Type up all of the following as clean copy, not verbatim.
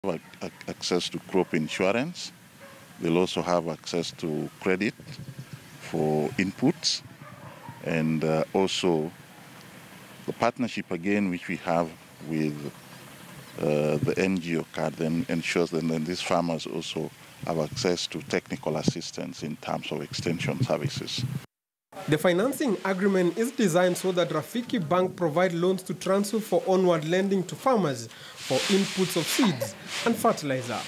access to crop insurance. They'll also have access to credit for inputs, and also the partnership again which we have with the NGO card then ensures that then these farmers also have access to technical assistance in terms of extension services. The financing agreement is designed so that Rafiki Bank provide loans to transfer for onward lending to farmers for inputs of seeds and fertilizer.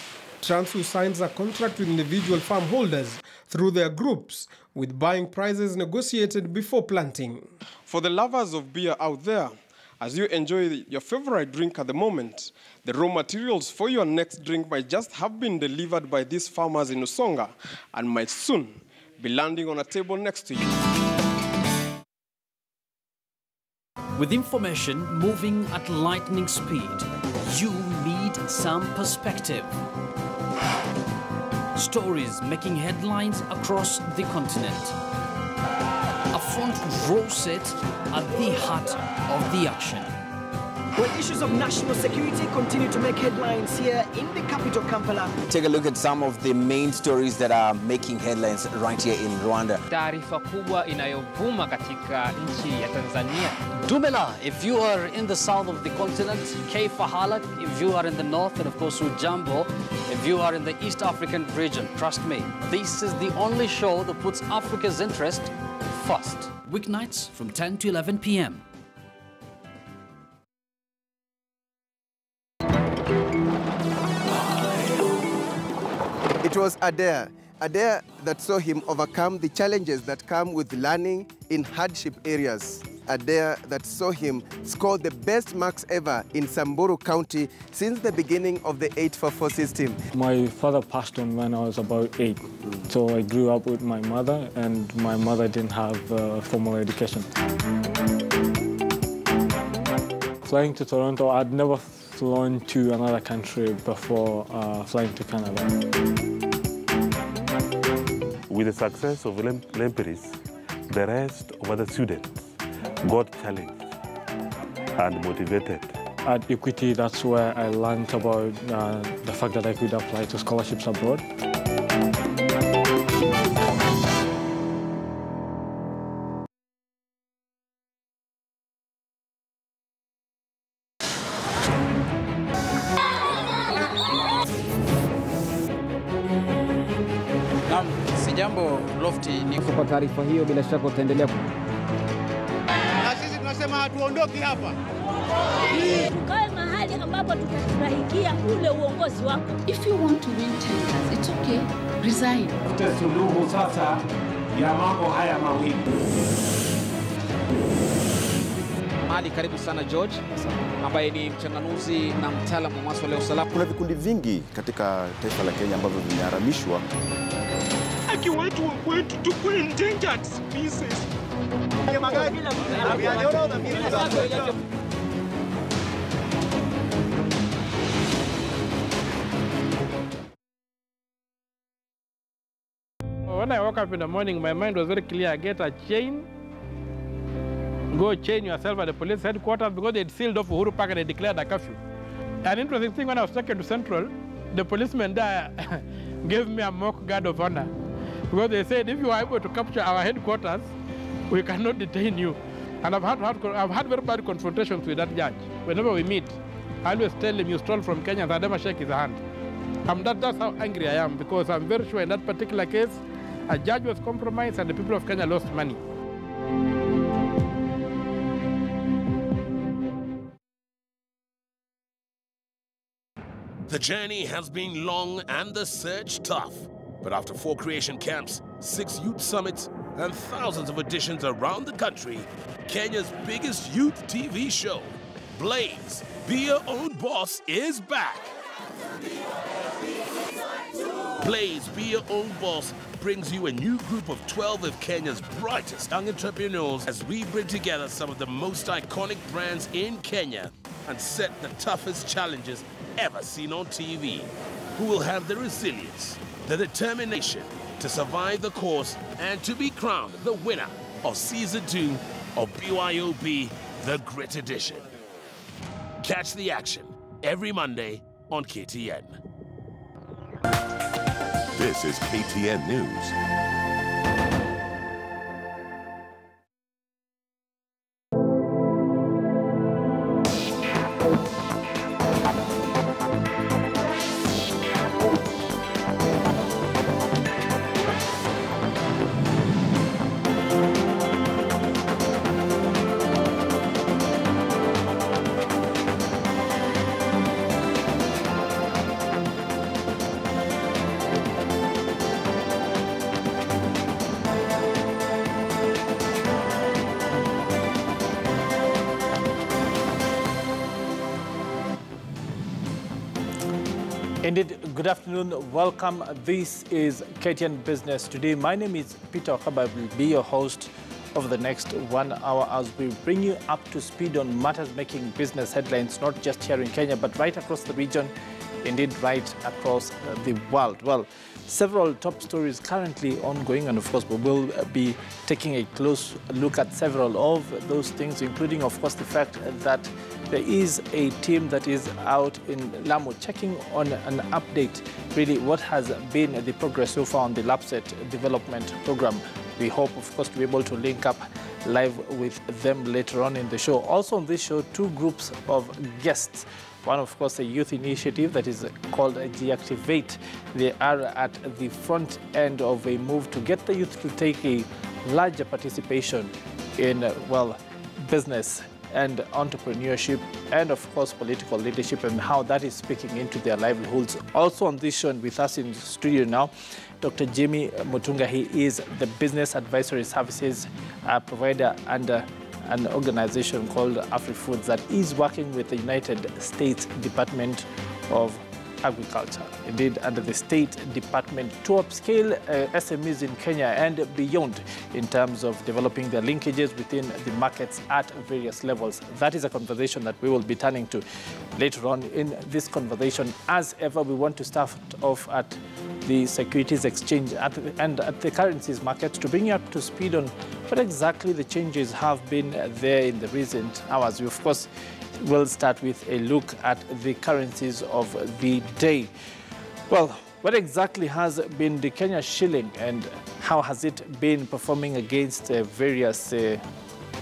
Transfer signs a contract with individual farm holders through their groups, with buying prices negotiated before planting. For the lovers of beer out there, as you enjoy your favorite drink at the moment, the raw materials for your next drink might just have been delivered by these farmers in Usonga and might soon be landing on a table next to you. With information moving at lightning speed, you need some perspective. Stories making headlines across the continent. A front row seat at the heart of the action. When issues of national security continue to make headlines here in the capital, Kampala. Take a look at some of the main stories that are making headlines right here in Rwanda. Taarifa kubwa inayovuma katika nchi ya Tanzania. Dumela, if you are in the south of the continent, K Fahalak, if you are in the north, and of course Ujambo, if you are in the East African region, trust me, this is the only show that puts Africa's interest first. Weeknights from 10 to 11 p.m. It was Adair that saw him overcome the challenges that come with learning in hardship areas. Adair that saw him score the best marks ever in Samburu County since the beginning of the 844 system. My father passed on when I was about 8, so I grew up with my mother, and my mother didn't have formal education. Flying to Toronto, I'd never flown to another country before flying to Canada. With the success of Lemperis, the rest of other students got challenged and motivated. At Equity, that's where I learned about the fact that I could apply to scholarships abroad. Jambo Lofty ni kwa taarifa hiyo, bila shaka utaendelea. Na sisi tunasema hatuondoki hapa. Tukae mahali ambapo tutafurahikia ule uongozi wako. If you want to win tenders, it's okay. Resign. Tutasuluhu sasa ya mambo haya mawili. Mali, karibu sana George, ambaye ni mchanganuzi na mtaalamu wa masuala ya usalama. Kuna vikundi vingi katika taifa la Kenya ambavyo vimeharamishwa. Watu wa kwetu tuko endangered species. When I woke up in the morning, my mind was very clear. Get a chain, go chain yourself at the police headquarters, because they'd sealed off Uhuru Park and they declared a curfew. An interesting thing, when I was taken to Central, the policeman there gave me a mock guard of honor. Because they said, if you are able to capture our headquarters, we cannot detain you. And I've had very bad confrontations with that judge. Whenever we meet, I always tell him, you stole from Kenya, and I never shake his hand. That's how angry I am, because I'm very sure in that particular case, a judge was compromised and the people of Kenya lost money. The journey has been long and the search tough. But after 4 creation camps, 6 youth summits, and thousands of auditions around the country, Kenya's biggest youth TV show, Blaze, Be Your Own Boss, is back. Blaze, Be Your Own Boss brings you a new group of 12 of Kenya's brightest young entrepreneurs as we bring together some of the most iconic brands in Kenya and set the toughest challenges ever seen on TV, who will have the resilience, the determination to survive the course and to be crowned the winner of Season 2 of BYOB, The Grit Edition. Catch the action every Monday on KTN. This is KTN News. Indeed, good afternoon. Welcome. This is KTN Business Today. My name is Peter Okaba. I will be your host over the next 1 hour as we bring you up to speed on matters making business headlines, not just here in Kenya, but right across the region, indeed right across the world. Well, several top stories currently ongoing, and of course we will be taking a close look at several of those things, including of course the fact that there is a team that is out in Lamu checking on an update, really what has been the progress so far on the LAPSET development program. We hope, of course, to be able to link up live with them later on in the show. Also on this show, two groups of guests. One, of course, a youth initiative that is called Deactivate. They are at the front end of a move to get the youth to take a larger participation in, well, business and entrepreneurship, and of course political leadership, and how that is speaking into their livelihoods. Also on this show and with us in the studio now, Dr. Jimmy Mutunga. He is the business advisory services provider under an organization called AfriFoods that is working with the United States Department of Agriculture, indeed under the State Department, to upscale SMEs in Kenya and beyond in terms of developing their linkages within the markets at various levels. That is a conversation that we will be turning to later on in this conversation. As ever, we want to start off at the securities exchange and at the currencies market to bring you up to speed on what exactly the changes have been there in the recent hours. We, of course, will start with a look at the currencies of the day. Well, what exactly has been the Kenya shilling and how has it been performing against various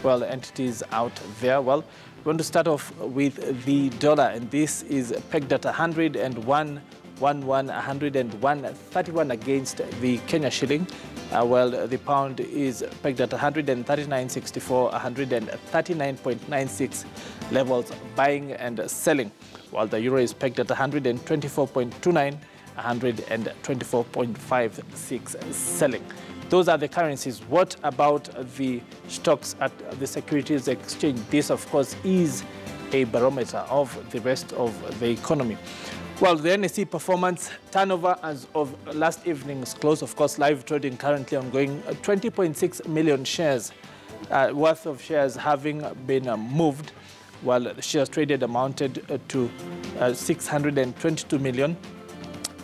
well, entities out there? Well, we want to start off with the dollar, and this is pegged at 101.31 against the Kenya shilling. While the pound is pegged at 139.64, 139.96 levels, buying and selling, while the euro is pegged at 124.29, 124.56 selling. Those are the currencies. What about the stocks at the securities exchange? This, of course, is a barometer of the rest of the economy. Well, the NSE performance turnover as of last evening's close, of course, live trading currently ongoing, 20.6 million shares worth of shares having been moved, while the shares traded amounted to 622 million.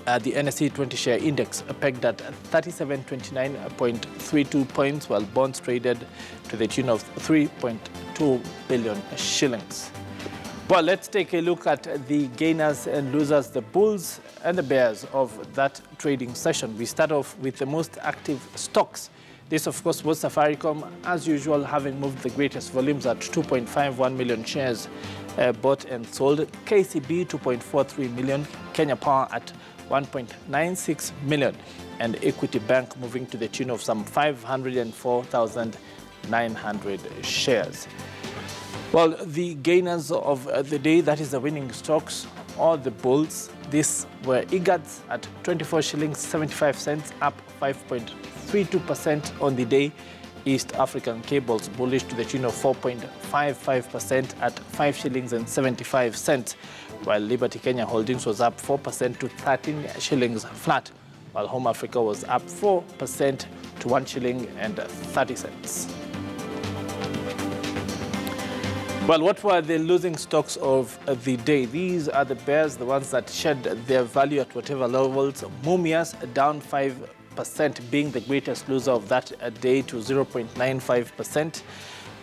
The NSE 20 share index pegged at 3729.32 points, while bonds traded to the tune of 3.2 billion shillings. Well, let's take a look at the gainers and losers, the bulls and the bears of that trading session. We start off with the most active stocks. This, of course, was Safaricom, as usual, having moved the greatest volumes at 2.51 million shares bought and sold. KCB, 2.43 million. Kenya Power at 1.96 million. And Equity Bank moving to the tune of some 504,900 shares. Well, the gainers of the day, that is the winning stocks, or the bulls, these were IGADS at 24 shillings 75 cents, up 5.32% on the day. East African Cables bullish to the tune of 4.55% at 5 shillings and 75 cents, while Liberty Kenya Holdings was up 4% to 13 shillings flat, while Home Africa was up 4% to 1 shilling and 30 cents. Well, what were the losing stocks of the day? These are the bears, the ones that shed their value at whatever levels. Mumias down 5%, being the greatest loser of that day to 0.95%.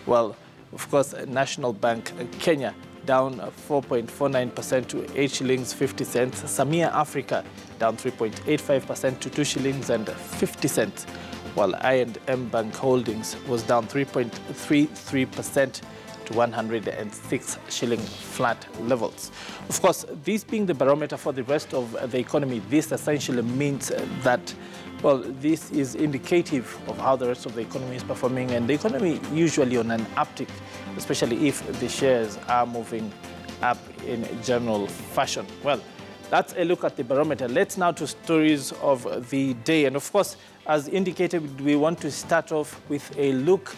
Well, of course, National Bank Kenya down 4.49% to 8 shillings 50 cents. Samia Africa down 3.85% to 2 shillings and 50 cents. While I&M Bank Holdings was down 3.33% to 106 shilling flat levels. Of course, this being the barometer for the rest of the economy, this essentially means that, well, this is indicative of how the rest of the economy is performing, and the economy usually on an uptick, especially if the shares are moving up in general fashion. Well, that's a look at the barometer. Let's now to stories of the day. And of course, as indicated, we want to start off with a look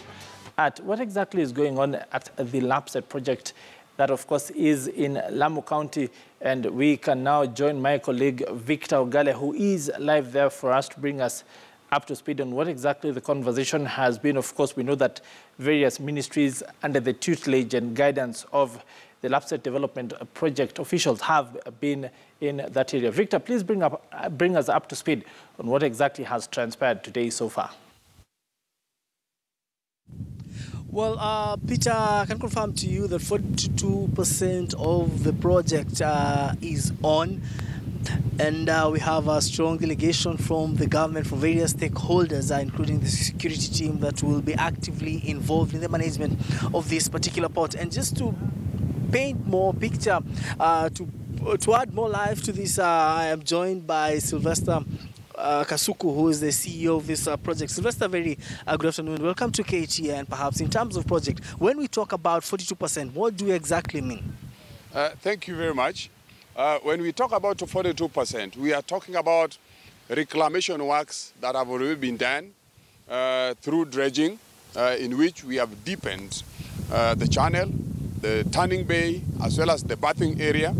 at what exactly is going on at the Lapset project that, of course, is in Lamu County. And we can now join my colleague, Victor Ogale, who is live there for us to bring us up to speed on what exactly the conversation has been. Of course, we know that various ministries under the tutelage and guidance of the Lapset Development Project officials have been in that area. Victor, please bring us up to speed on what exactly has transpired today so far. Well, Peter, I can confirm to you that 42% of the project is on. And we have a strong delegation from the government, from various stakeholders, including the security team that will be actively involved in the management of this particular port. And just to paint more picture, to add more life to this, I am joined by Sylvester Kasuku, who is the CEO of this project. Sylvester, very good afternoon. Welcome to KTN. And perhaps in terms of project, when we talk about 42%, what do we exactly mean? Thank you very much. When we talk about 42%, we are talking about reclamation works that have already been done through dredging, in which we have deepened the channel, the turning bay, as well as the berthing area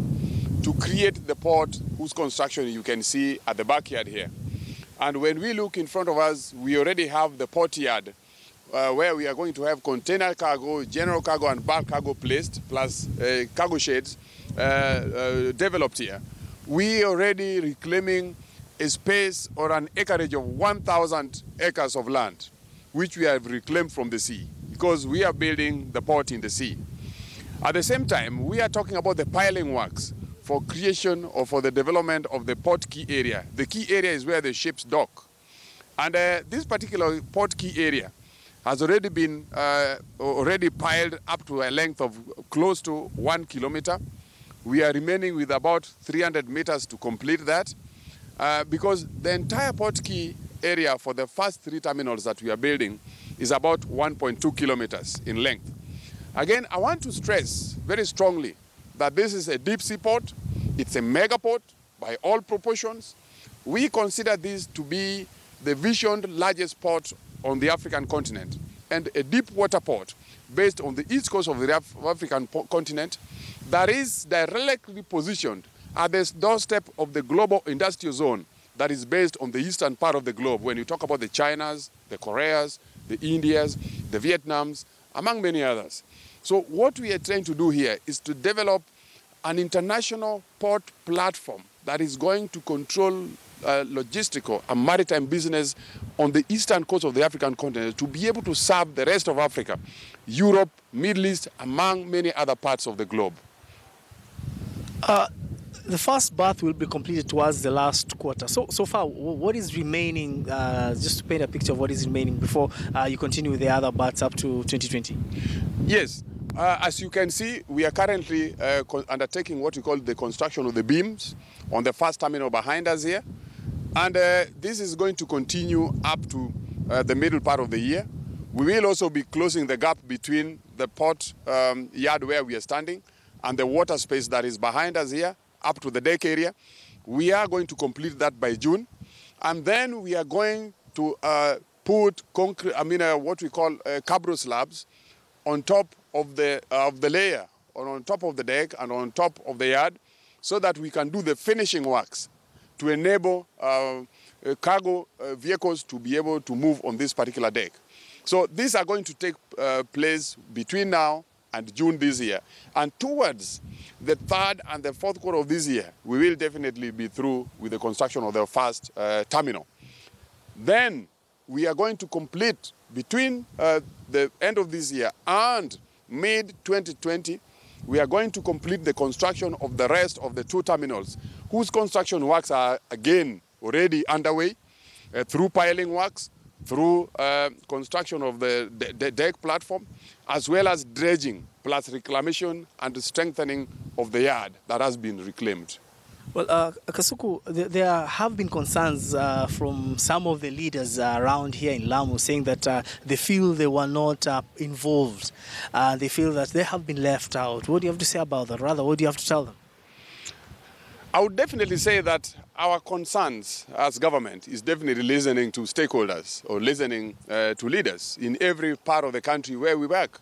to create the port whose construction you can see at the backyard here. And when we look in front of us, we already have the port yard where we are going to have container cargo, general cargo and bulk cargo placed, plus cargo sheds developed here. We already reclaiming a space or an acreage of 1,000 acres of land, which we have reclaimed from the sea, because we are building the port in the sea. At the same time, we are talking about the piling works for creation or for the development of the port quay area. The quay area is where the ships dock. And this particular port quay area has already been piled up to a length of close to 1 kilometer. We are remaining with about 300 meters to complete that because the entire port quay area for the first 3 terminals that we are building is about 1.2 kilometers in length. Again, I want to stress very strongly that this is a deep sea port. It's a mega port by all proportions. We consider this to be the visioned largest port on the African continent and a deep water port based on the east coast of the African continent that is directly positioned at the doorstep of the global industrial zone that is based on the eastern part of the globe. When you talk about the Chinas, the Koreas, the Indias, the Vietnams, among many others. So what we are trying to do here is to develop an international port platform that is going to control logistical and maritime business on the eastern coast of the African continent to be able to serve the rest of Africa, Europe, Middle East, among many other parts of the globe. The first berth will be completed towards the last quarter. So far, what is remaining, just to paint a picture of what is remaining before you continue with the other berths up to 2020? Yes. As you can see, we are currently undertaking what we call the construction of the beams on the first terminal behind us here. And this is going to continue up to the middle part of the year. We will also be closing the gap between the port yard where we are standing and the water space that is behind us here up to the deck area. We are going to complete that by June. And then we are going to put concrete, what we call cabro slabs on top of the layer, or on top of the deck and on top of the yard, so that we can do the finishing works to enable cargo vehicles to be able to move on this particular deck. So these are going to take place between now and June this year. And towards the 3rd and the 4th quarter of this year, we will definitely be through with the construction of the first terminal. Then we are going to complete between the end of this year and mid-2020 we are going to complete the construction of the rest of the 2 terminals, whose construction works are again already underway, through piling works, through construction of the deck platform, as well as dredging, plus reclamation and strengthening of the yard that has been reclaimed. Well, Kasuku, there have been concerns from some of the leaders around here in Lamu saying that they feel they were not involved. They feel that they have been left out. What do you have to say about that? Rather, what do you have to tell them? I would definitely say that our concerns as government is definitely listening to stakeholders or listening to leaders in every part of the country where we work.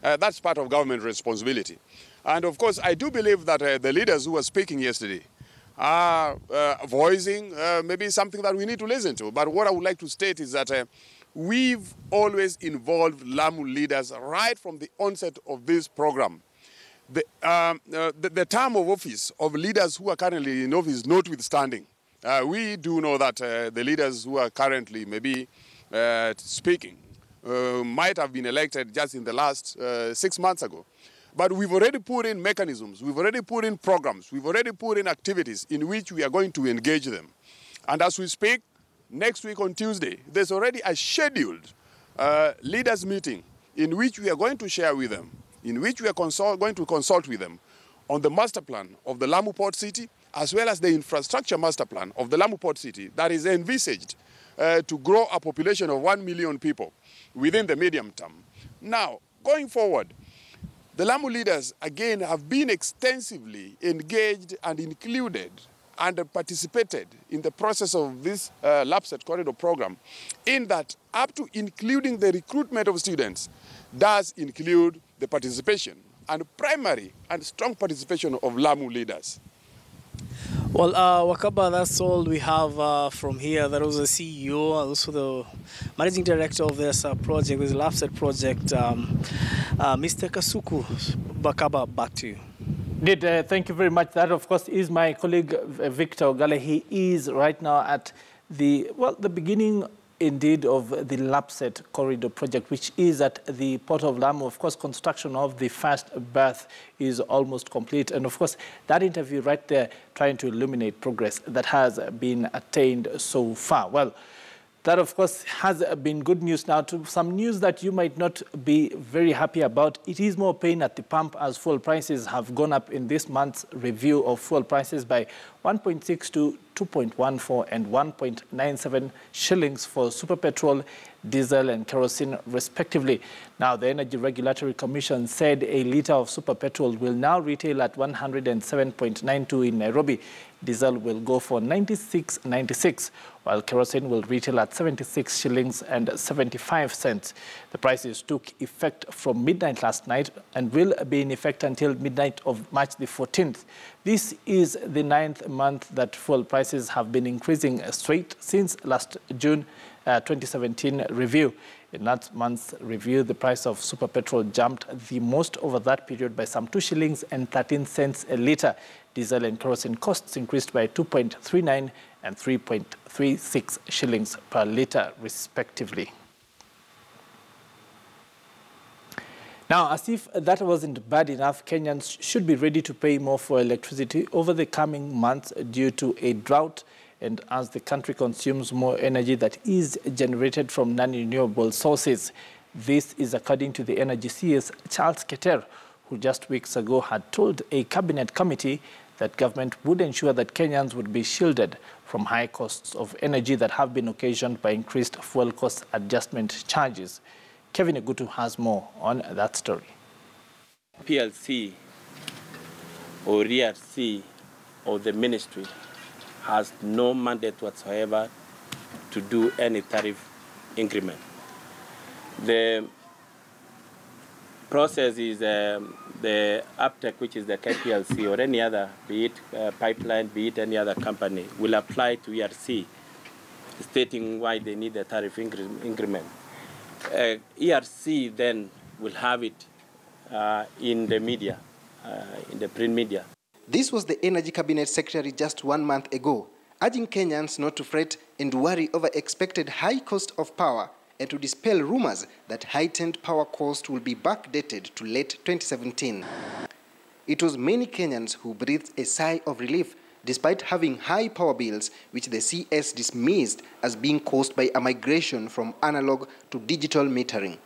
That's part of government responsibility. And of course, I do believe that the leaders who were speaking yesterday are voicing maybe something that we need to listen to. But what I would like to state is that we've always involved Lamu leaders right from the onset of this program. The term of office of leaders who are currently in office notwithstanding, we do know that the leaders who are currently maybe speaking might have been elected just in the last 6 months ago. But we've already put in mechanisms, we've already put in programs, we've already put in activities in which we are going to engage them. And as we speak, next week on Tuesday, there's already a scheduled leaders meeting in which we are going to share with them, in which we are going to consult with them on the master plan of the Lamu Port City, as well as the infrastructure master plan of the Lamu Port City that is envisaged to grow a population of 1 million people within the medium term. Now, going forward, the Lamu leaders, again, have been extensively engaged and included and participated in the process of this LAPSET corridor program, in that up to including the recruitment of students does include the participation and primary and strong participation of Lamu leaders. Well, Wakaba, that's all we have from here. There was a CEO, also the managing director of this project, this LAPSET project, Mr. Kasuku. Wakaba, back to you. Thank you very much. That, of course, is my colleague Victor Ogale. He is right now at the beginning, indeed, of the LAPSET corridor project, which is at the Port of Lamu. Of course, construction of the first berth is almost complete. And of course, that interview right there trying to illuminate progress that has been attained so far. Well, that, of course, has been good news. Now, to some news that you might not be very happy about. It is more pain at the pump as fuel prices have gone up in this month's review of fuel prices by 1.6 to 2.14 and 1.97 shillings for super petrol, diesel and kerosene, respectively. Now, the Energy Regulatory Commission said a litre of super petrol will now retail at 107.92 in Nairobi. Diesel will go for 96.96, while kerosene will retail at 76 shillings and 75 cents. The prices took effect from midnight last night and will be in effect until midnight of March the 14th. This is the 9th month that fuel prices have been increasing straight since last June 2017 review. In that month's review, the price of super petrol jumped the most over that period by some 2 shillings and 13 cents a litre. Diesel and kerosene costs increased by 2.39 and 3.36 shillings per litre, respectively. Now, as if that wasn't bad enough, Kenyans should be ready to pay more for electricity over the coming months due to a drought and as the country consumes more energy that is generated from non-renewable sources. This is according to the Energy CS, Charles Keter, who just weeks ago had told a cabinet committee that government would ensure that Kenyans would be shielded from high costs of energy that have been occasioned by increased fuel cost adjustment charges. Kevin Egutu has more on that story. PLC or ERC or the ministry has no mandate whatsoever to do any tariff increment. The process is the APTEC, which is the KPLC or any other, be it pipeline, be it any other company, will apply to ERC, stating why they need the tariff increment. ERC then will have it in the media, in the print media. This was the Energy Cabinet Secretary just 1 month ago, urging Kenyans not to fret and worry over expected high cost of power and to dispel rumors that heightened power cost will be backdated to late 2017. it was many Kenyans who breathed a sigh of relief despite having high power bills, which the CS dismissed as being caused by a migration from analog to digital metering.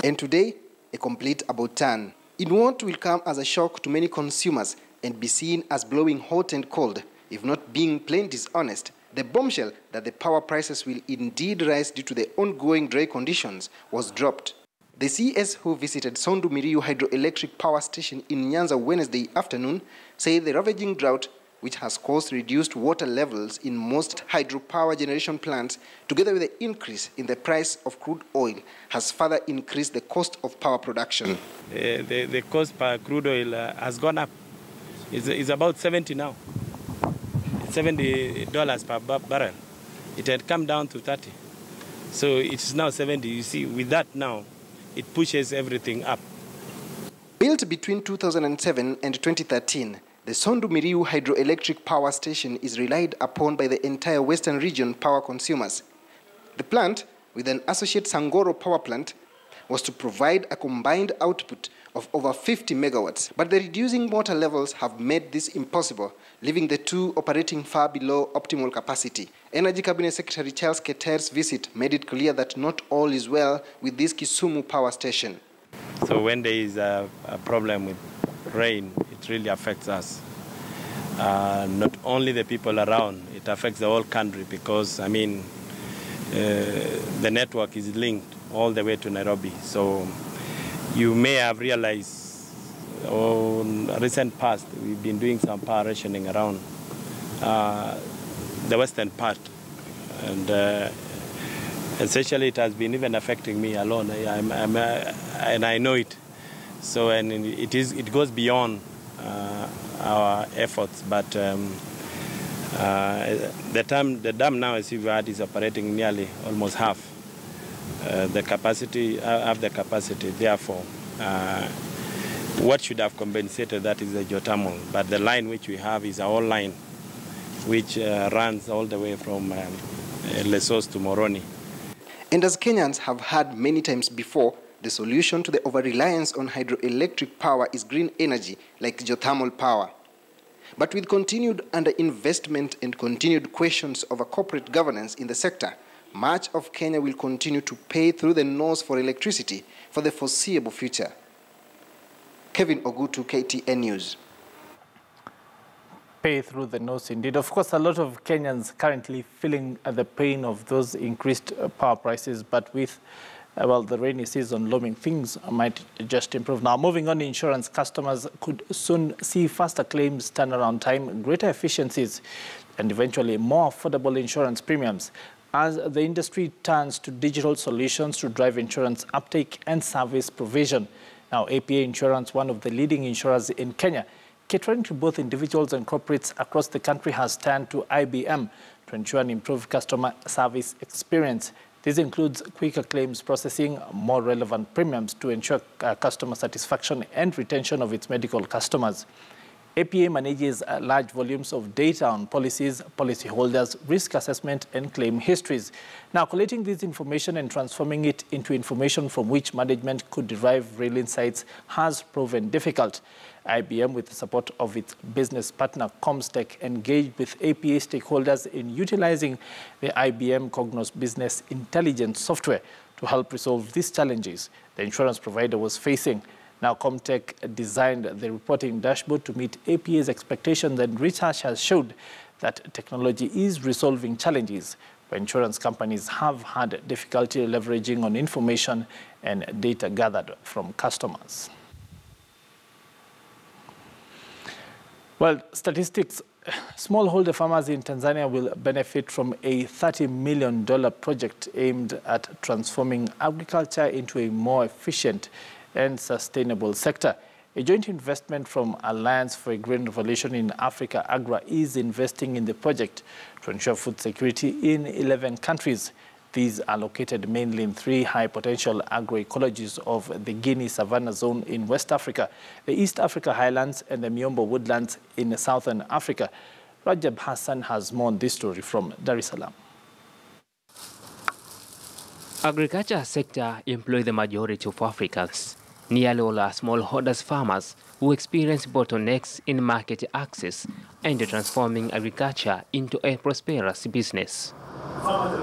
And today, a complete about turn. In what will come as a shock to many consumers and be seen as blowing hot and cold, if not being plain dishonest, the bombshell that the power prices will indeed rise due to the ongoing dry conditions was dropped. The CS who visited Sondu Miriu Hydroelectric Power Station in Nyanza Wednesday afternoon said the ravaging drought, which has caused reduced water levels in most hydropower generation plants, together with the increase in the price of crude oil, has further increased the cost of power production. The cost per crude oil has gone up. It's about 70 now. $70 per barrel. It had come down to 30. So it's now 70. You see, with that now, it pushes everything up. Built between 2007 and 2013, the Sondu Miriu Hydroelectric Power Station is relied upon by the entire Western region power consumers. The plant, with an associate Sangoro power plant, was to provide a combined output of over 50 megawatts, but the reducing water levels have made this impossible, leaving the two operating far below optimal capacity. Energy Cabinet Secretary Charles Keter's visit made it clear that not all is well with this Kisumu power station. So when there is a problem with rain, it really affects us. Not only the people around, it affects the whole country because, I mean, the network is linked all the way to Nairobi. So you may have realized on recent past, we've been doing some power rationing around the western part. And essentially it has been even affecting me alone. And I know it. So, and it goes beyond our efforts, but the dam now, as you've heard, is operating nearly almost half the capacity. Therefore, what should have compensated that is the geothermal, but the line which we have is our line, which runs all the way from Lesos to Moroni. And as Kenyans have heard many times before, the solution to the over-reliance on hydroelectric power is green energy, like geothermal power. But with continued underinvestment and continued questions over corporate governance in the sector, much of Kenya will continue to pay through the nose for electricity for the foreseeable future. Kevin Ogutu, KTN News. Pay through the nose indeed. Of course, a lot of Kenyans currently feeling the pain of those increased power prices, but with well, the rainy season looming, things might just improve. Now, moving on, insurance customers could soon see faster claims turnaround time, greater efficiencies, and eventually more affordable insurance premiums as the industry turns to digital solutions to drive insurance uptake and service provision. Now, APA Insurance, one of the leading insurers in Kenya, catering to both individuals and corporates across the country, has turned to IBM to ensure an improved customer service experience. This includes quicker claims processing, more relevant premiums to ensure customer satisfaction and retention of its medical customers. APA manages large volumes of data on policies, policyholders, risk assessment, and claim histories. Now, collating this information and transforming it into information from which management could derive real insights has proven difficult. IBM, with the support of its business partner Comstech, engaged with APA stakeholders in utilizing the IBM Cognos business intelligence software to help resolve these challenges the insurance provider was facing. Now, Comtech designed the reporting dashboard to meet APA's expectations, and research has showed that technology is resolving challenges where insurance companies have had difficulty leveraging on information and data gathered from customers. Well, statistics, smallholder farmers in Tanzania will benefit from a $30 million project aimed at transforming agriculture into a more efficient and sustainable sector. A joint investment from Alliance for a Green Revolution in Africa, AGRA, is investing in the project to ensure food security in 11 countries. These are located mainly in 3 high-potential agroecologies of the Guinea Savannah Zone in West Africa, the East Africa Highlands, and the Miombo Woodlands in Southern Africa. Rajab Hassan has more on this story from Dar es Salaam. Agriculture sector employs the majority of Africans. Nearly all are smallholders farmers who experience bottlenecks in market access and transforming agriculture into a prosperous business.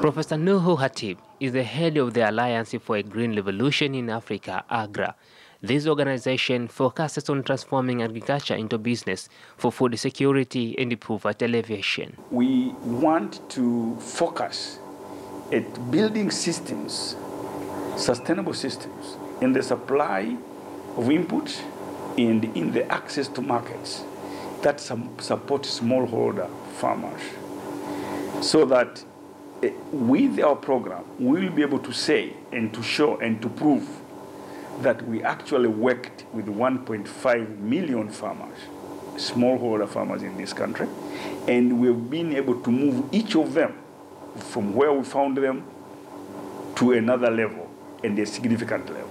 Professor Nuhu Hatib is the head of the Alliance for a Green Revolution in Africa, AGRA. This organization focuses on transforming agriculture into business for food security and poverty alleviation. We want to focus at building systems, sustainable systems, in the supply of inputs and in the access to markets that support smallholder farmers, so that with our program, we will be able to say and to show and to prove that we actually worked with 1.5 million farmers, smallholder farmers in this country, and we've been able to move each of them from where we found them to another level, and a significant level.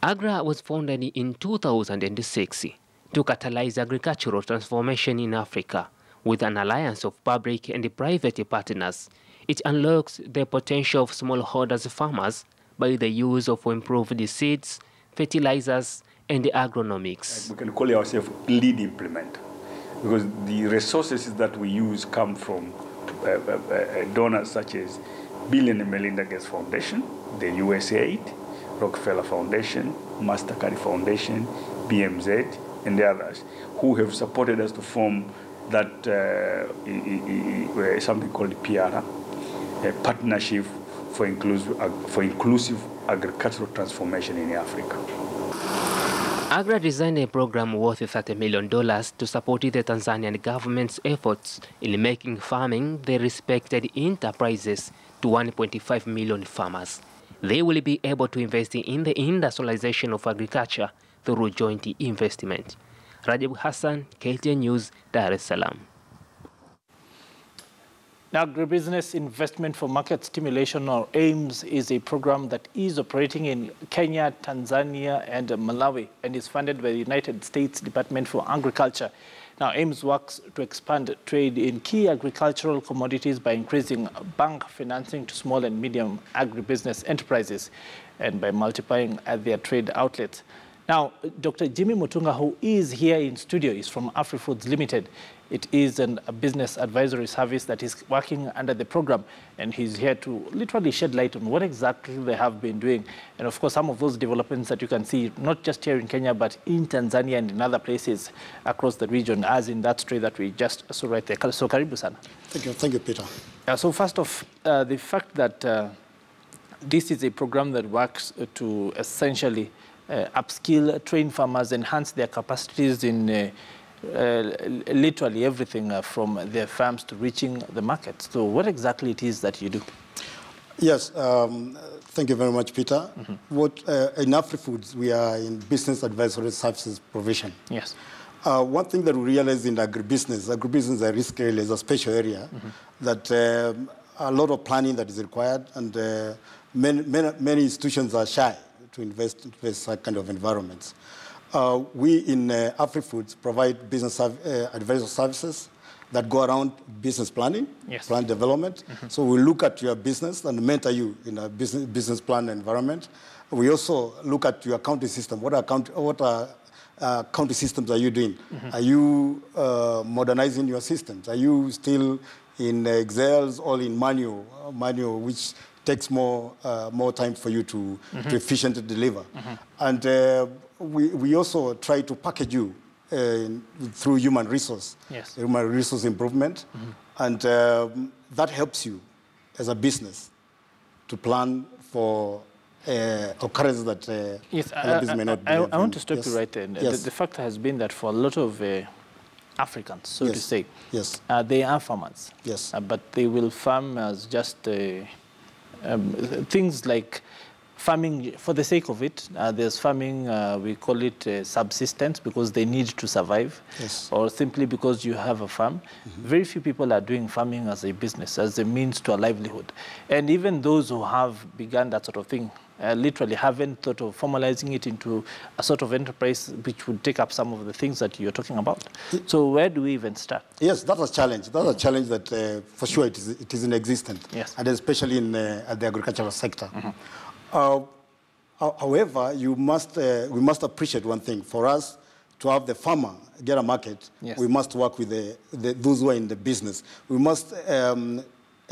AGRA was founded in 2006 to catalyze agricultural transformation in Africa. With an alliance of public and private partners, it unlocks the potential of smallholders farmers by the use of improved seeds, fertilizers, and agronomics. We can call ourselves lead implementer, because the resources that we use come from donors such as Bill and Melinda Gates Foundation, the USAID, Rockefeller Foundation, MasterCard Foundation, BMZ, and the others, who have supported us to form that something called PIARA, a partnership for inclusive agricultural transformation in Africa. AGRA designed a program worth $30 million to support the Tanzanian government's efforts in making farming the respected enterprises to 1.5 million farmers. They will be able to invest in the industrialization of agriculture through joint investment. Rajab Hassan, KTN News, Dar es Salaam. Agribusiness Investment for Market Stimulation, or AIMS, is a program that is operating in Kenya, Tanzania, and Malawi, and is funded by the United States Department for Agriculture. Now, AIMS works to expand trade in key agricultural commodities by increasing bank financing to small and medium agribusiness enterprises and by multiplying their trade outlets. Now, Dr. Jimmy Mutunga, who is here in studio, is from AfriFoods Limited. It is a business advisory service that is working under the program, and he's here to literally shed light on what exactly they have been doing. And of course, some of those developments that you can see, not just here in Kenya, but in Tanzania and in other places across the region, as in that story that we just saw right there. So, karibu sana. Thank you, Peter. So first off, the fact that this is a program that works to essentially upskill, train farmers, enhance their capacities in literally everything from their farms to reaching the market. So what exactly it is that you do? Yes, thank you very much, Peter. In AfriFoods, we are in business advisory services provision. Yes. One thing that we realize in agribusiness is a risk area, is a special area that a lot of planning that is required, and many institutions are shy to invest in this kind of environments. We in AfriFoods provide business advisory services that go around business planning, plan development. So we look at your business and mentor you in a business plan environment. We also look at your accounting system. What accounting systems are you doing? Are you modernizing your systems? Are you still in Excel or in manual, which takes more time for you to efficiently deliver? And we also try to package you through human resource improvement, and that helps you as a business to plan for occurrences that business may not be. I want to stop you right there. The fact has been that for a lot of Africans, so to say, they are farmers, but they will farm as just things like farming for the sake of it. There's farming, we call it subsistence, because they need to survive, or simply because you have a farm. Very few people are doing farming as a business, as a means to a livelihood. And even those who have begun that sort of thing literally haven't thought of formalizing it into a sort of enterprise which would take up some of the things that you're talking about. So where do we even start? Yes, that's a challenge. That's a challenge that for sure it is inexistent, and especially in the agricultural sector. However, we must appreciate one thing. For us to have the farmer get a market, we must work with those who are in the business. We must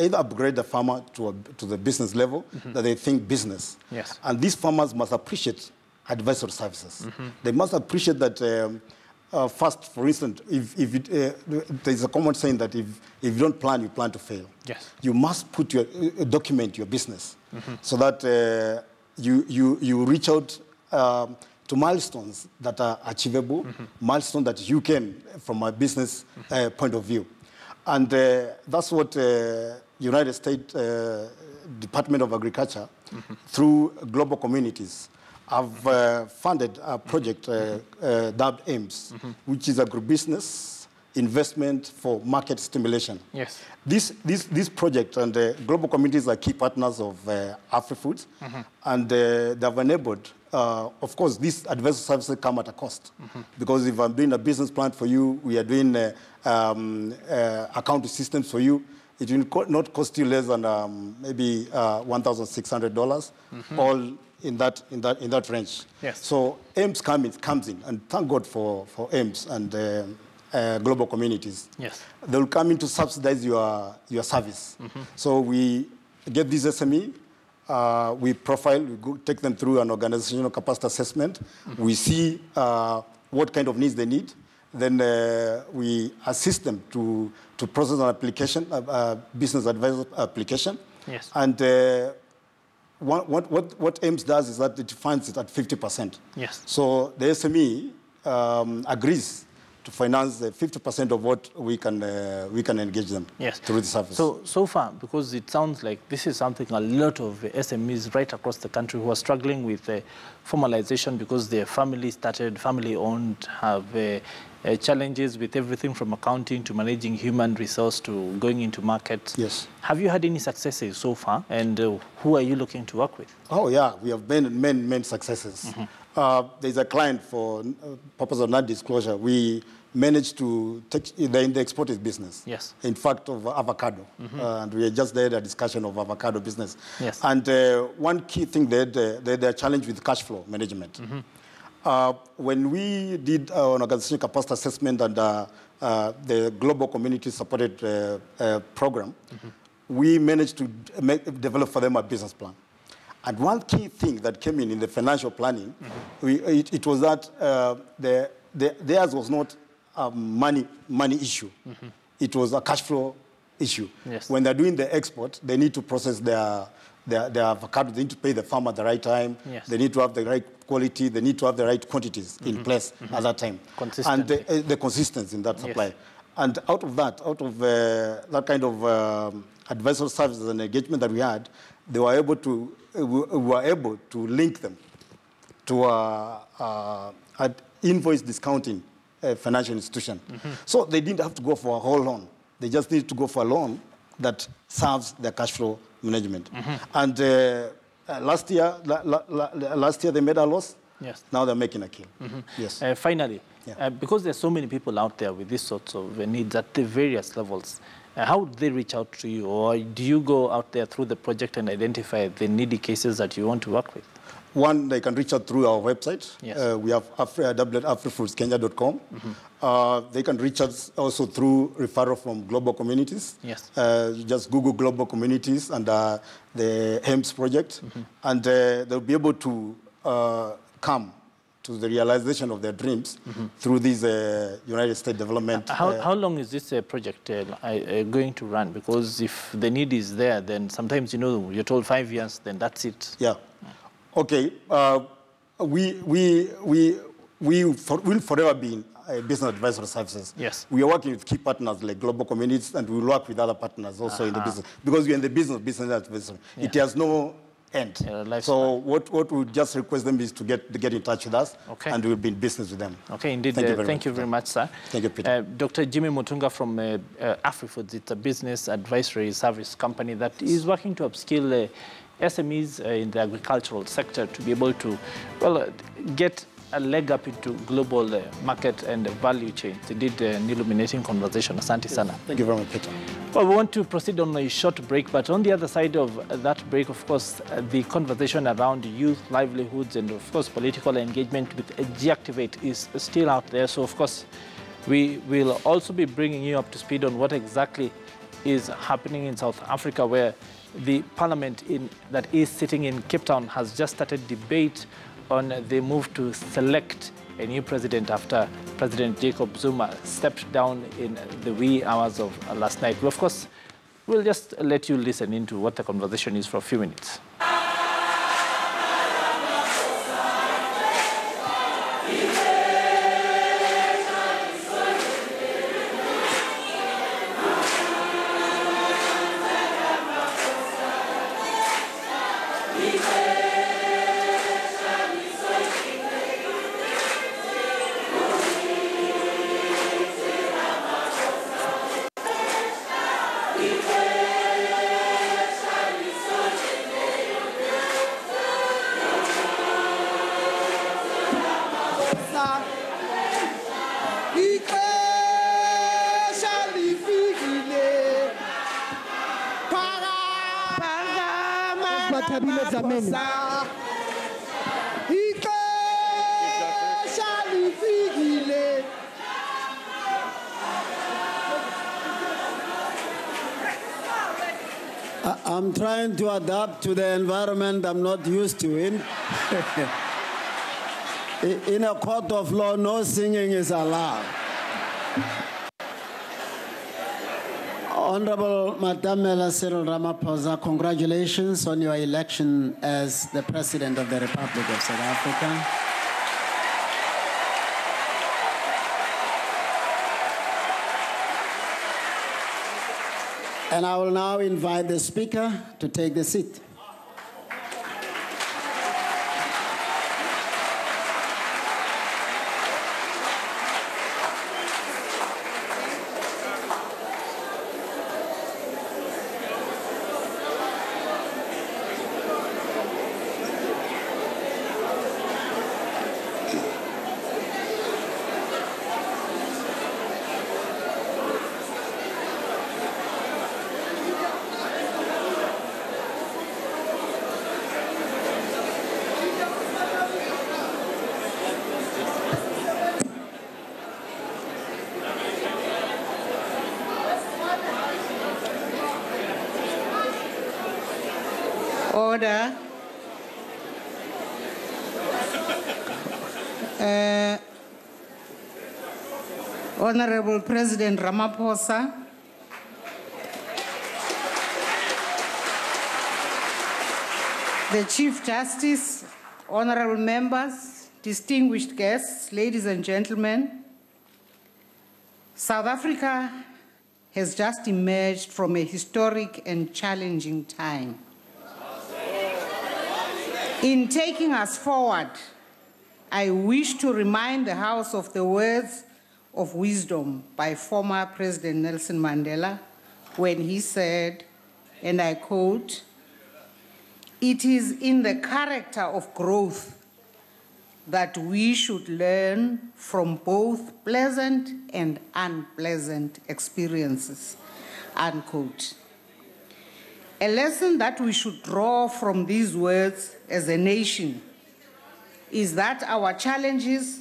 either upgrade the farmer to the business level that they think business. Yes. And these farmers must appreciate advisory services. They must appreciate that first, for instance, there's a common saying that if you don't plan, you plan to fail. Yes. You must document your business so that you reach out to milestones that are achievable, milestones that you can from a business point of view. And that's what United States Department of Agriculture, through global communities, have funded a project dubbed AIMS, which is agribusiness investment for market stimulation. Yes. This project and global communities are key partners of AfriFoods, and they have enabled, of course, these advisory services come at a cost. Because if I'm doing a business plan for you, we are doing accounting systems for you, it will not cost you less than maybe $1,600, all in that range. Yes. So AIMS comes in, and thank God for AIMS and global communities. Yes. They will come in to subsidize your service. So we get this SME, we profile, we take them through an organizational capacity assessment. We see what kind of needs they need. Then we assist them to process an application, a business advisor application. Yes. And what AIMS does is that it funds it at 50%. Yes. So the SME agrees to finance 50% of what we can engage them through the service. So far, because it sounds like this is something a lot of SMEs right across the country who are struggling with formalization because their family-owned, have challenges with everything from accounting to managing human resource to going into markets. Yes. Have you had any successes so far, and who are you looking to work with? Oh yeah, we have many successes. There's a client, for purpose of non-disclosure, we managed to take, they're in the exported business. Yes. In fact, of avocado. And we just had a discussion of avocado business. Yes. And one key thing, they had a challenge with cash flow management. When we did an organizational capacity assessment and the global community supported program, we managed to develop for them a business plan. And one key thing that came in the financial planning, it was that theirs was not a money issue. It was a cash flow issue. Yes. When they're doing the export, they need to process their avocado. They need to pay the farmer at the right time. Yes. They need to have the right quality. They need to have the right quantities in place at that time. And the consistency in that supply. Yes. And out of that kind of advisory services and engagement that we had, they were able to link them to an invoice discounting financial institution. So they didn't have to go for a whole loan. They just need to go for a loan that serves their cash flow management. And last year they made a loss. Yes. Now they're making a kill. Yes. Finally, because there's so many people out there with these sorts of needs at the various levels, how do they reach out to you? Or do you go out there through the project and identify the needy cases that you want to work with? One, they can reach out through our website. Yes. We have afrifoodskenya.com. They can reach us also through referral from global communities. Yes. You just Google global communities and the AIMS project, and they'll be able to come to the realization of their dreams through this United States development. How long is this project going to run? Because if the need is there, then sometimes, you're told 5 years, then that's it. Yeah. Okay. We'll forever be in business advisory services. Yes. We are working with key partners like global communities, and we will work with other partners also in the business. Because we're in the business advisory. Yeah. It has no end. So what we just request them is to get in touch with us, and we'll be in business with them. Okay, indeed. Thank you very much, sir. Thank you, Peter. Dr. Jimmy Mutunga from AfriFoods. It's a business advisory service company that is working to upskill SMEs in the agricultural sector to be able to, get a leg up into global market and value chains. Indeed, an illuminating conversation. Asante sana. Thank you very much, Peter. Well, we want to proceed on a short break, but on the other side of that break, of course, the conversation around youth livelihoods and, of course, political engagement with Deactivate is still out there. So, of course, we will also be bringing you up to speed on what exactly is happening in South Africa, where the parliament that is sitting in Cape Town has just started debate on the move to select a new president after President Jacob Zuma stepped down in the wee hours of last night. Of course, we'll just let you listen into what the conversation is for a few minutes. I'm trying to adapt to the environment I'm not used to. In a court of law, no singing is allowed. Honorable Madam Cyril Ramaphosa, congratulations on your election as the President of the Republic of South Africa. And I will now invite the Speaker to take the seat. Order. Honorable President Ramaphosa, the Chief Justice, honorable members, distinguished guests, ladies and gentlemen, South Africa has just emerged from a historic and challenging time. In taking us forward, I wish to remind the House of the words of wisdom by former President Nelson Mandela when he said, and I quote, "It is in the character of growth that we should learn from both pleasant and unpleasant experiences," unquote. A lesson that we should draw from these words as a nation is that our challenges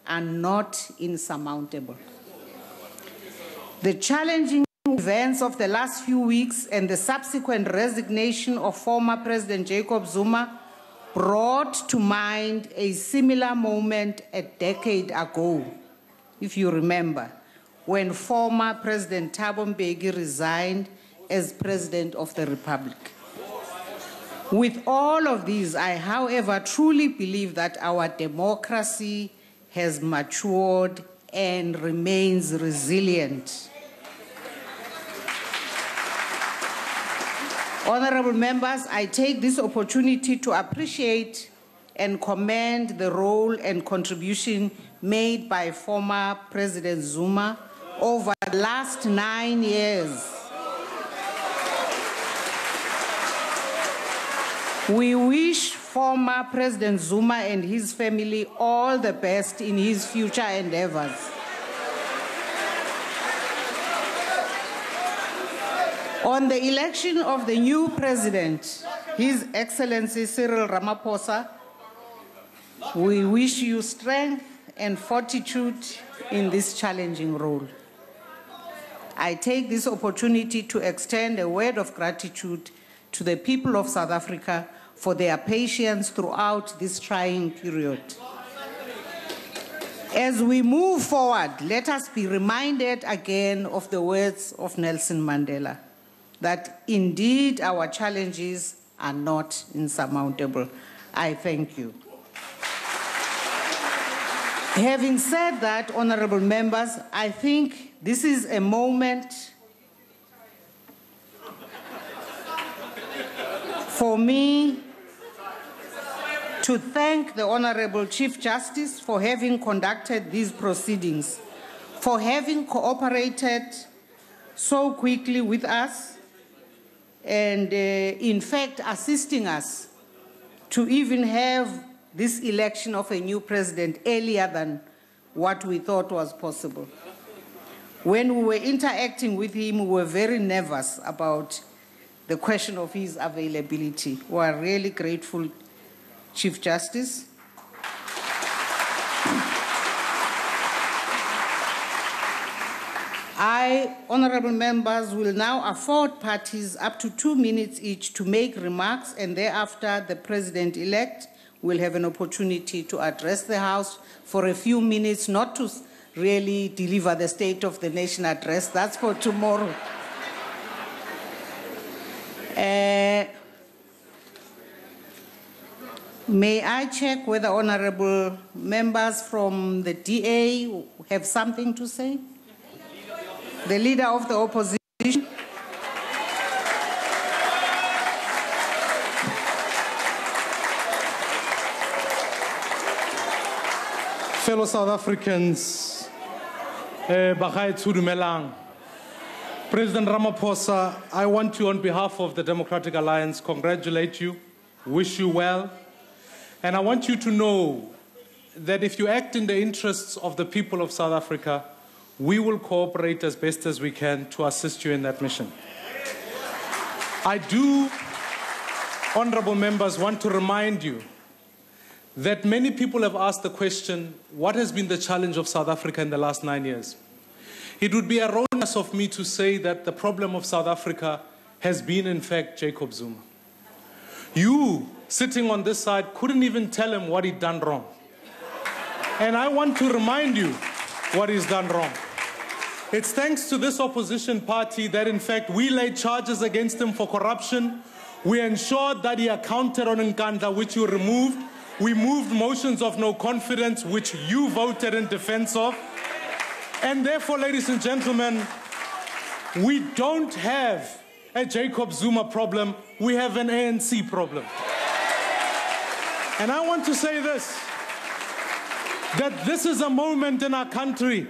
are not insurmountable. The challenging events of the last few weeks and the subsequent resignation of former President Jacob Zuma brought to mind a similar moment a decade ago, if you remember, when former President Thabo Mbeki resigned as President of the Republic. With all of these, I, however, truly believe that our democracy has matured and remains resilient. Honorable members, I take this opportunity to appreciate and commend the role and contribution made by former President Zuma over the last 9 years. We wish former President Zuma and his family all the best in his future endeavors. On the election of the new president, His Excellency Cyril Ramaphosa, we wish you strength and fortitude in this challenging role. I take this opportunity to extend a word of gratitude to the people of South Africa for their patience throughout this trying period. As we move forward, let us be reminded again of the words of Nelson Mandela, that indeed our challenges are not insurmountable. I thank you. Having said that, honorable members, I think this is a moment for me to thank the Honorable Chief Justice for having conducted these proceedings, for having cooperated so quickly with us, and in fact assisting us to even have this election of a new president earlier than what we thought was possible. When we were interacting with him, we were very nervous about the question of his availability. We are really grateful, Chief Justice. Honorable members, will now afford parties up to 2 minutes each to make remarks, and thereafter the President-elect will have an opportunity to address the House for a few minutes, not to really deliver the State of the Nation address. That's for tomorrow. May I check whether honorable members from the DA have something to say? The Leader of the Opposition. Fellow South Africans, Bagaetsho dumelang. President Ramaphosa, I want to, on behalf of the Democratic Alliance, congratulate you, wish you well, and I want you to know that if you act in the interests of the people of South Africa, we will cooperate as best as we can to assist you in that mission. I do, honorable members, want to remind you that many people have asked the question, what has been the challenge of South Africa in the last 9 years? It would be erroneous of me to say that the problem of South Africa has been, in fact, Jacob Zuma. You, sitting on this side, couldn't even tell him what he'd done wrong. And I want to remind you what he's done wrong. It's thanks to this opposition party that, in fact, we laid charges against him for corruption. We ensured that he accounted on Nkandla, which you removed. We moved motions of no confidence, which you voted in defense of. And therefore, ladies and gentlemen, we don't have a Jacob Zuma problem, we have an ANC problem. And I want to say this, that this is a moment in our country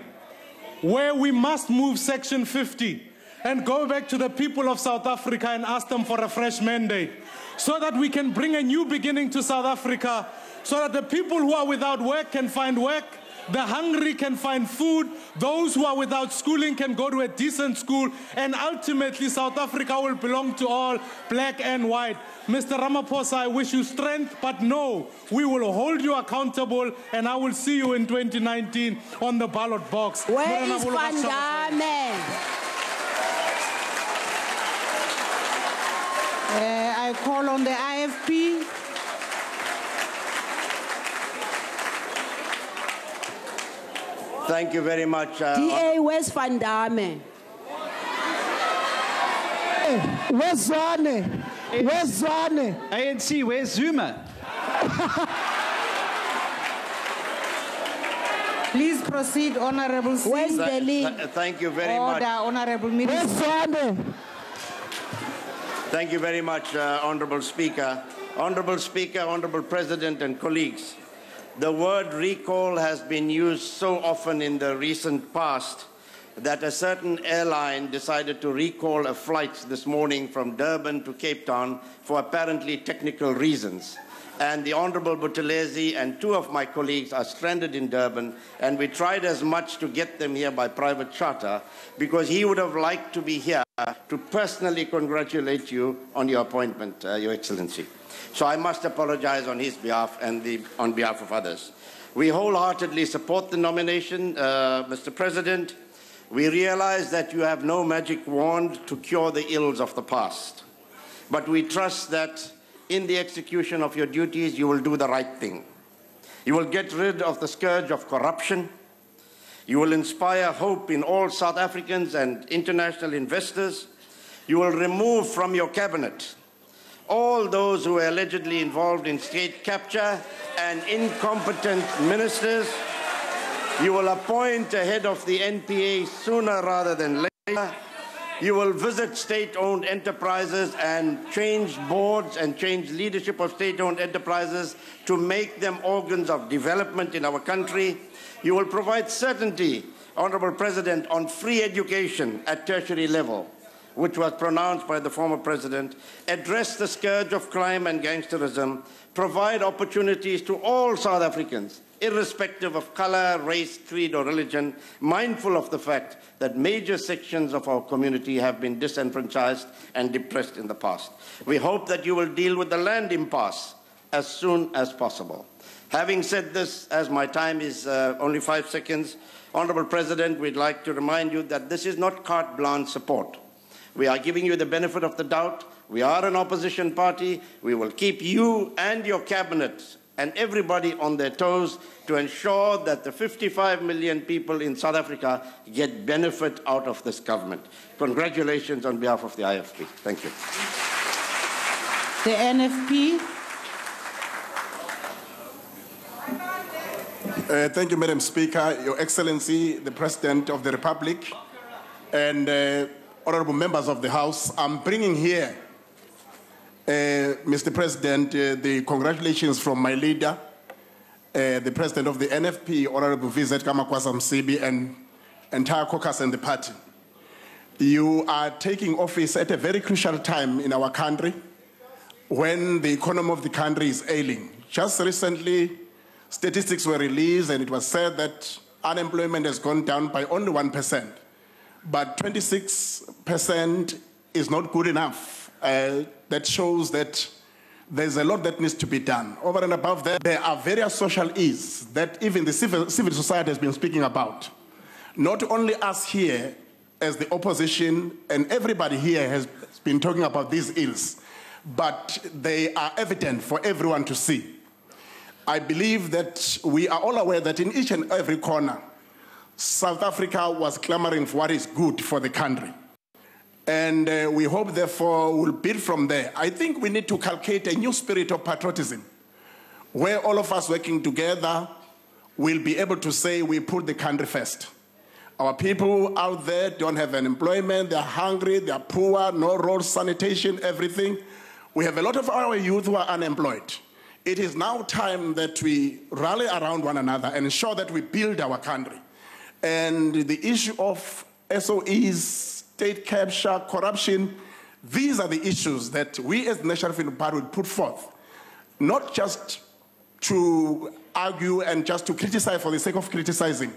where we must move Section 50 and go back to the people of South Africa and ask them for a fresh mandate, so that we can bring a new beginning to South Africa, so that the people who are without work can find work, the hungry can find food, those who are without schooling can go to a decent school, and ultimately South Africa will belong to all, black and white. Mr. Ramaphosa, I wish you strength, but no, we will hold you accountable, and I will see you in 2019 on the ballot box. Where is Van Damme? I call on the IFP. Thank you very much. DA, where's Van Damme? Where's Zwane? Where's Zwane? ANC, where's Zuma? Please proceed, Honorable Singh. Where's the lead? Thank you very much. Order, Honorable Minister. Where's Zwane? Thank you very much, Honorable Speaker. Honorable Speaker, Honorable President, and colleagues. The word recall has been used so often in the recent past that a certain airline decided to recall a flight this morning from Durban to Cape Town for apparently technical reasons. and the Honorable Buthelezi and two of my colleagues are stranded in Durban, and we tried as much to get them here by private charter because he would have liked to be here to personally congratulate you on your appointment, Your Excellency. So I must apologize on his behalf and on behalf of others. We wholeheartedly support the nomination, Mr. President. We realize that you have no magic wand to cure the ills of the past, but we trust that in the execution of your duties, you will do the right thing. You will get rid of the scourge of corruption. You will inspire hope in all South Africans and international investors. You will remove from your cabinet all those who were allegedly involved in state capture and incompetent ministers. You will appoint a head of the NPA sooner rather than later. You will visit state-owned enterprises and change boards and change leadership of state-owned enterprises to make them organs of development in our country. You will provide certainty, Honorable President, on free education at tertiary level, which was pronounced by the former president, address the scourge of crime and gangsterism, provide opportunities to all South Africans, irrespective of color, race, creed, or religion, mindful of the fact that major sections of our community have been disenfranchised and depressed in the past. We hope that you will deal with the land impasse as soon as possible. Having said this, as my time is only 5 seconds, Honorable President, we'd like to remind you that this is not carte blanche support. We are giving you the benefit of the doubt. We are an opposition party. We will keep you and your cabinet and everybody on their toes to ensure that the 55 million people in South Africa get benefit out of this government. Congratulations on behalf of the IFP. Thank you. The NFP. Thank you, Madam Speaker, Your Excellency, the President of the Republic, and honorable members of the House. I'm bringing here, Mr. President, the congratulations from my leader, the President of the NFP, Honorable VZ Kamakwasa Msibi, and entire caucus and the party. You are taking office at a very crucial time in our country when the economy of the country is ailing. Just recently, statistics were released and it was said that unemployment has gone down by only 1%. But 26% is not good enough. That shows that there's a lot that needs to be done. Over and above that, there are various social ills that even the civil society has been speaking about. Not only us here as the opposition, and everybody here has been talking about these ills, but they are evident for everyone to see. I believe that we are all aware that in each and every corner, South Africa was clamoring for what is good for the country. And we hope, therefore, we'll build from there. I think we need to cultivate a new spirit of patriotism, where all of us working together will be able to say we put the country first. Our people out there don't have an employment, they're hungry, they're poor, no roads, sanitation, everything. We have a lot of our youth who are unemployed. It is now time that we rally around one another and ensure that we build our country. And the issue of SOEs, state capture, corruption, these are the issues that we as the National Freedom Party will put forth, not just to argue and just to criticize for the sake of criticizing,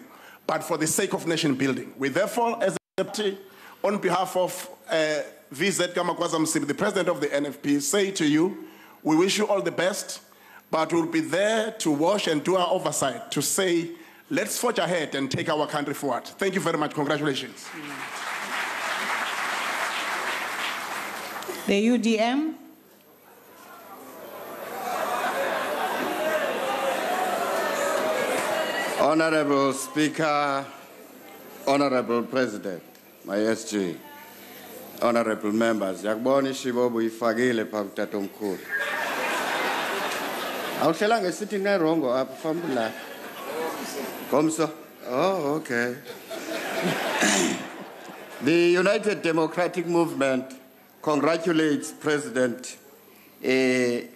but for the sake of nation building. We therefore, as a party, on behalf of VZ Kamakwasa Msibi, the President of the NFP, say to you, we wish you all the best, but we'll be there to watch and do our oversight, to say, let's forge ahead and take our country forward. Thank you very much. Congratulations. The UDM. Honorable Speaker, Honorable President, my SG, honorable members, yakubona ishibobu ifakile phambi tatomkhulu. Awuhlelanga sitting there wrong apha phambi la. Komso. Oh, okay. The United Democratic Movement congratulates President Cyril